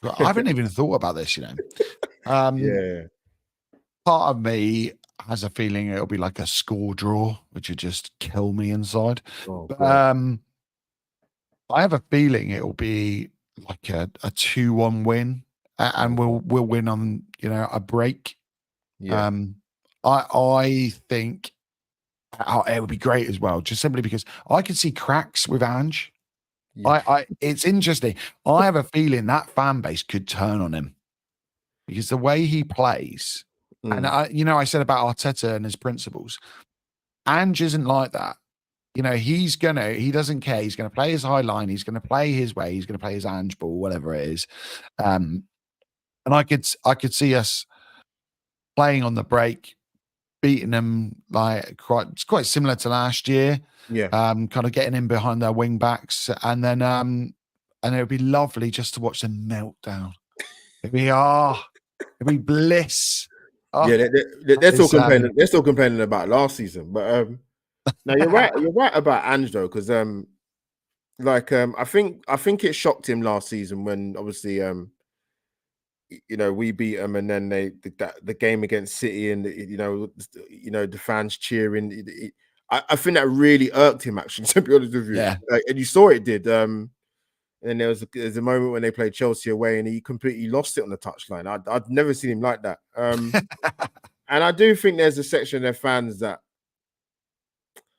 I haven't even thought about this, Yeah. Part of me has a feeling it'll be like a score draw, which would just kill me inside. I have a feeling it'll be like a 2-1 win, and we'll win on a break. Yeah. I think it would be great as well, just simply because I can see cracks with Ange. Yeah. It's interesting. I have a feeling that fan base could turn on him because the way he plays, and I said about Arteta and his principles. Ange isn't like that. He doesn't care. He's gonna play his high line. He's gonna play his way. He's gonna play his Ange ball, whatever it is. And I could see us playing on the break, beating them like quite similar to last year. Yeah. Kind of getting in behind their wing backs, and then and it would be lovely just to watch them melt down. It'd be bliss. Yeah, they're still complaining. They're still complaining about last season, but no, you're right. You're right about Ange though, because I think it shocked him last season when obviously we beat them, and then the game against City, and the fans cheering. I think that really irked him, actually, to be honest with you. Yeah. And you saw it did. And there's a moment when they played Chelsea away, and he completely lost it on the touchline. I'd never seen him like that. And I do think there's a section of their fans that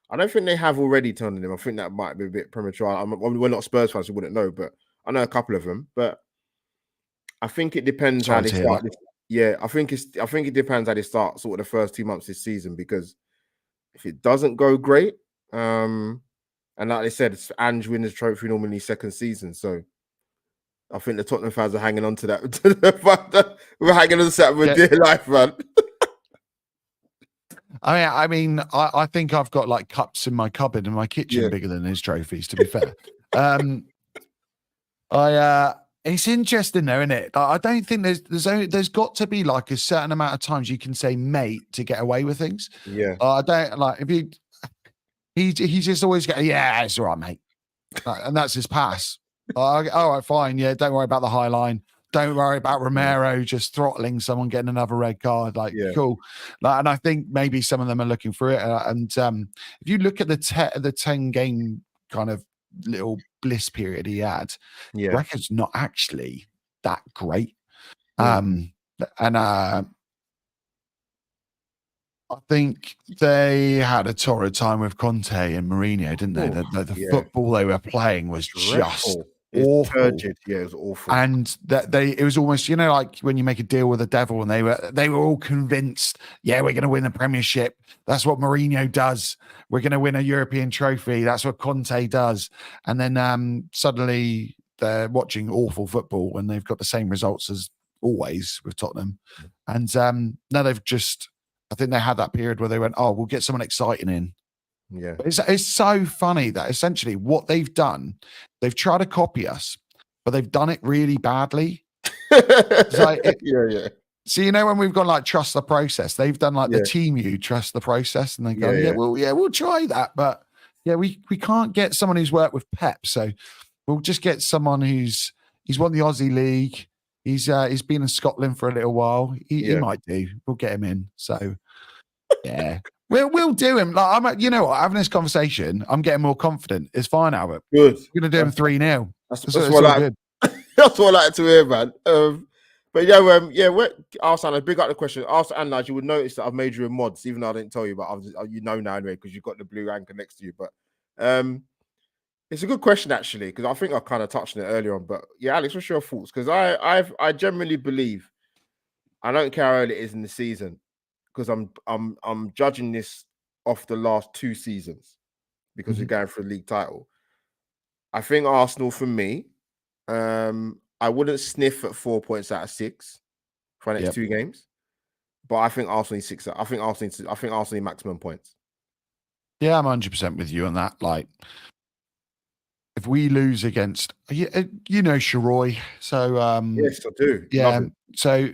I don't think they have already turned on him. I think that might be a bit premature. We're not Spurs fans, so we wouldn't know, but I know a couple of them. But I think it depends how they start. Yeah, I think it depends how they start sort of the first 2 months this season, because if it doesn't go great, and like they said, Ange wins the trophy normally second season, so I think the Tottenham fans are hanging on to that. We're hanging on to that with dear life, man. I mean, I think I've got like cups in my cupboard in my kitchen bigger than his trophies, to be fair. It's interesting though, isn't it? I don't think there's got to be like a certain amount of times you can say mate to get away with things. Yeah. I don't like if he's just always going, yeah, it's all right, mate. And that's his pass. All right, fine. Yeah, don't worry about the high line. Don't worry about Romero just throttling someone, getting another red card. Cool. And I think maybe some of them are looking for it. And if you look at the 10-game kind of little bliss period he had, the record's not actually that great. I think they had a torrid time with Conte and Mourinho, didn't they? The football they were playing was just awful. Turgid. Yeah, it was awful. And it was almost, like when you make a deal with the devil, and they were all convinced, we're going to win the Premiership. That's what Mourinho does. We're going to win a European trophy. That's what Conte does. And then suddenly they're watching awful football when they've got the same results as always with Tottenham. And now they've just, I think they had that period where they went, we'll get someone exciting in. Yeah. But it's so funny that essentially what they've done, they've tried to copy us, but they've done it really badly. So when we've gone like trust the process, they've done like the team you trust the process, and they go, we'll try that, but we can't get someone who's worked with Pep, so we'll just get someone he's won the Aussie League. He's been in Scotland for a little while. He might do. We'll get him in. So we'll do him. Like having this conversation, I'm getting more confident. It's fine, Albert. Good. We're gonna do him 3-0. That's what I like to hear, man. But Arsenal, big up the question. Arsenal and Nigel, you would notice that I've made you a mods, even though I didn't tell you, but now anyway, because you've got the blue anchor next to you. But It's a good question actually, because I think I kind of touched on it earlier on. But yeah, Alex, what's your thoughts? Because I generally believe, I don't care how early it is in the season, because I'm judging this off the last 2 seasons because we're going for a league title. I think Arsenal, for me, I wouldn't sniff at 4 points out of 6 for the next 2 games, but I think Arsenal need 6. I think Arsenal need maximum points. Yeah, I'm 100% with you on that. Like, if we lose against, Shiroi. So, yes, I do. Yeah. So,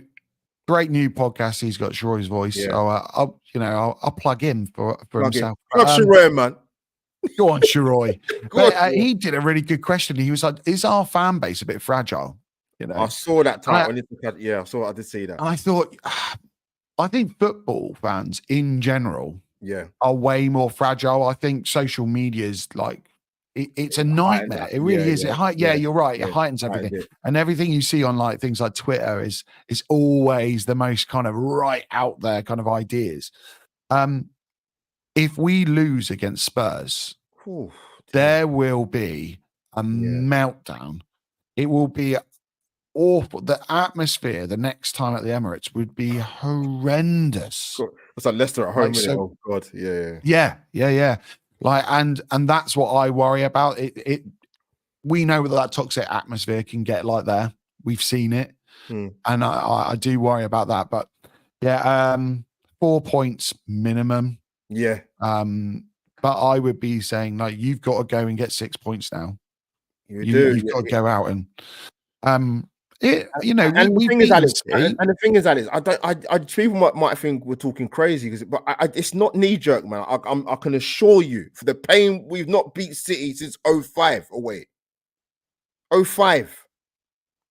great new podcast. He's got Shiroi's voice. Yeah. So, I'll plug in for himself. Plug Shiroi, man. Go on, Shiroi. He did a really good question. He was like, "Is our fan base a bit fragile?" I saw that title. I saw. I did see that. And I thought, I think football fans in general, are way more fragile. I think social media is like, it's a nightmare. It really is. You're right. It heightens everything, and everything you see on like things like Twitter is always the most kind of right out there kind of ideas. If we lose against Spurs, there will be a meltdown. It will be awful. The atmosphere the next time at the Emirates would be horrendous. It's like Leicester at home. Oh God, yeah. Like, and that's what I worry about. We know that toxic atmosphere can get like there. We've seen it, and I do worry about that. But 4 points minimum. Yeah. But I would be saying, like, you've got to go and get 6 points now. You've got to go out and the thing is, Alex, people might think we're talking crazy, but it's not knee jerk, man. I can assure you, for the pain, we've not beat City since 05 away. 05.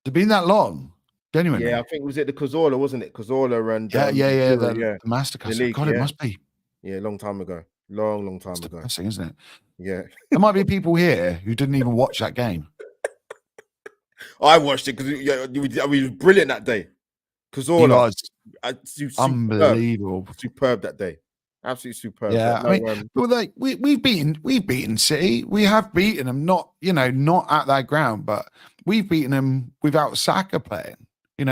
It's been that long. Genuinely. Yeah, I think was it the Cazorla, wasn't it? Cazorla and the Masterclass. God, it must be. Yeah, long time ago. Long time ago. That's thing, isn't it? Yeah. There might be people here who didn't even watch that game. I watched it because it was brilliant that day. Cazorla was unbelievable. Superb that day. Absolutely superb. Yeah, we've beaten City. We have beaten them, not at that ground, but we've beaten them without Saka playing.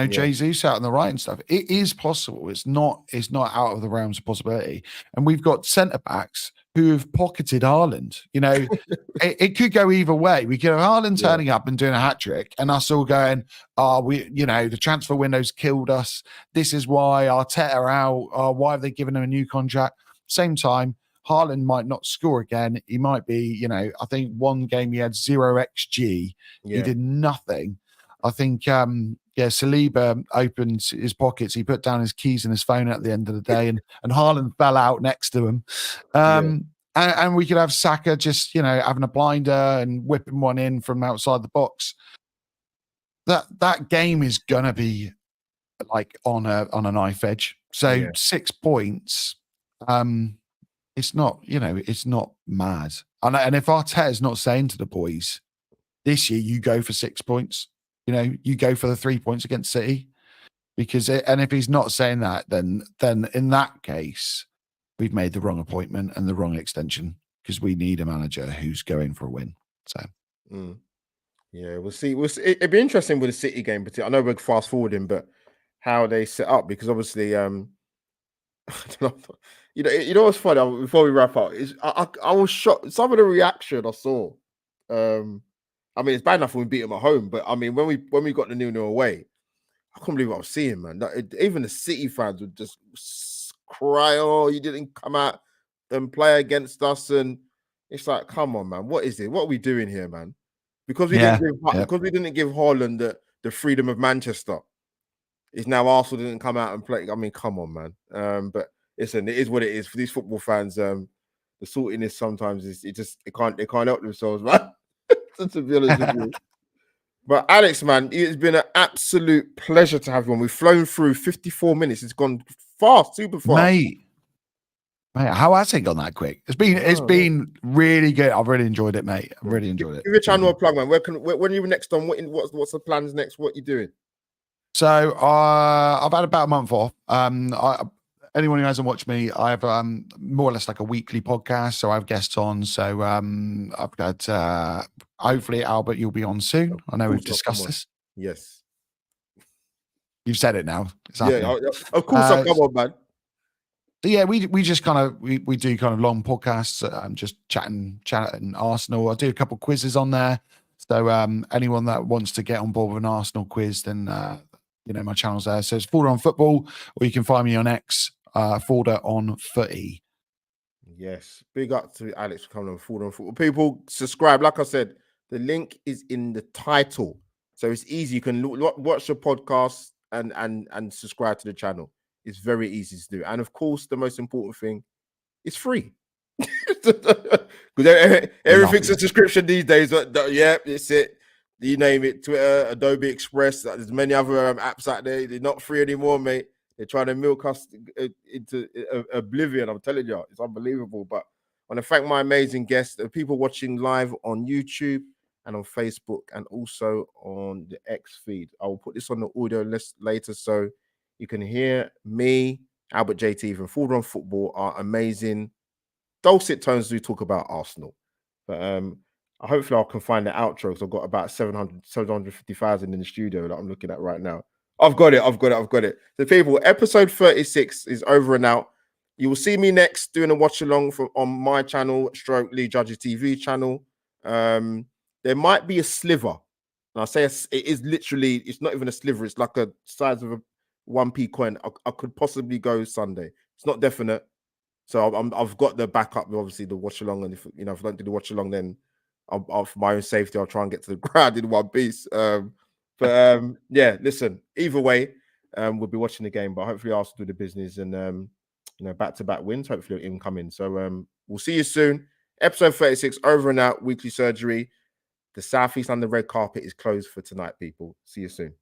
Jesus out on the right and stuff. It is possible. It's not out of the realms of possibility. And we've got centre backs who have pocketed Haaland. It could go either way. We could have Haaland turning up and doing a hat trick, and us all going, the transfer window's killed us. This is why Arteta out. Why have they given him a new contract? Same time, Haaland might not score again. He might be, I think one game he had 0 XG. He did nothing. I think, Saliba opened his pockets. He put down his keys and his phone at the end of the day, and Haaland fell out next to him. And we could have Saka just, having a blinder and whipping one in from outside the box. That game is gonna be like on a knife edge. So 6 points, it's not, it's not mad. And if Arteta's not saying to the boys, this year you go for 6 points. You go for the 3 points against City, and if he's not saying that, then in that case, we've made the wrong appointment and the wrong extension, because we need a manager who's going for a win. So, we'll see. It'd be interesting with the City game, but I know we're fast forwarding, but how they set up, because obviously, I don't know. You know what's funny? Before we wrap up, is I was shocked. Some of the reaction I saw. I mean, it's bad enough when we beat them at home, but I mean, when we got the 0-0 away, I couldn't believe what I was seeing, man. Even the City fans would just cry, "Oh, you didn't come out and play against us," and it's like, come on, man, what is it? What are we doing here, man? Because we didn't give Haaland the freedom of Manchester. It's now Arsenal didn't come out and play. I mean, come on, man. But listen, it is what it is for these football fans. The saltiness sometimes they can't help themselves, man. To be honest with you. But Alex, man, it's been an absolute pleasure to have you on. We've flown through 54 minutes. It's gone fast, super fast. Mate, how has it gone that quick? It's been really good. I've really enjoyed it, mate. I've really enjoyed it. Give your channel a plug, man. When are you next on? What's the plans next? What are you doing? So I've had about a month off. anyone who hasn't watched me, I have more or less like a weekly podcast. So I have guests on. So I've got hopefully Albert, you'll be on soon. I know we've discussed this. Yes. You've said it now. Yeah, of course I'll come on, man. Yeah, we just kind of we do kind of long podcasts. Just chatting Arsenal. I do a couple quizzes on there. So anyone that wants to get on board with an Arsenal quiz, then my channel's there. So it's Forder on Football, or you can find me on X, Forder on Footy. Yes, big up to Alex for coming on Forder on Football. People, subscribe. Like I said, the link is in the title, so it's easy. You can watch the podcast and subscribe to the channel. It's very easy to do, and of course, the most important thing, it's free. Because everything's a subscription these days. Yeah, it's it. You name it, Twitter, Adobe Express. There's many other apps out there. They're not free anymore, mate. They're trying to milk us into oblivion. I'm telling you, it's unbelievable. But I want to thank my amazing guests, the people watching live on YouTube and on Facebook, and also on the X feed. I will put this on the audio list later so you can hear me, Albert JT, from Forder on Football, are amazing dulcet tones we talk about Arsenal. But hopefully I can find the outro, because I've got about 750,000 in the studio that I'm looking at right now. I've got it. So people, episode 36 is over and out. You will see me next doing a watch along on my channel, / Lee Judge's TV channel. There might be a sliver. And I say it is literally, it's not even a sliver. It's like a size of a 1p coin. I could possibly go Sunday. It's not definite. So I've got the backup, obviously, the watch along. And if I don't do the watch along, then for my own safety, I'll try and get to the ground in one piece. Yeah, listen, either way, we'll be watching the game, but hopefully Arsenal do the business and, back-to-back wins, hopefully even come in. So we'll see you soon. Episode 36, over and out, weekly surgery. The Southeast London red carpet is closed for tonight, people. See you soon.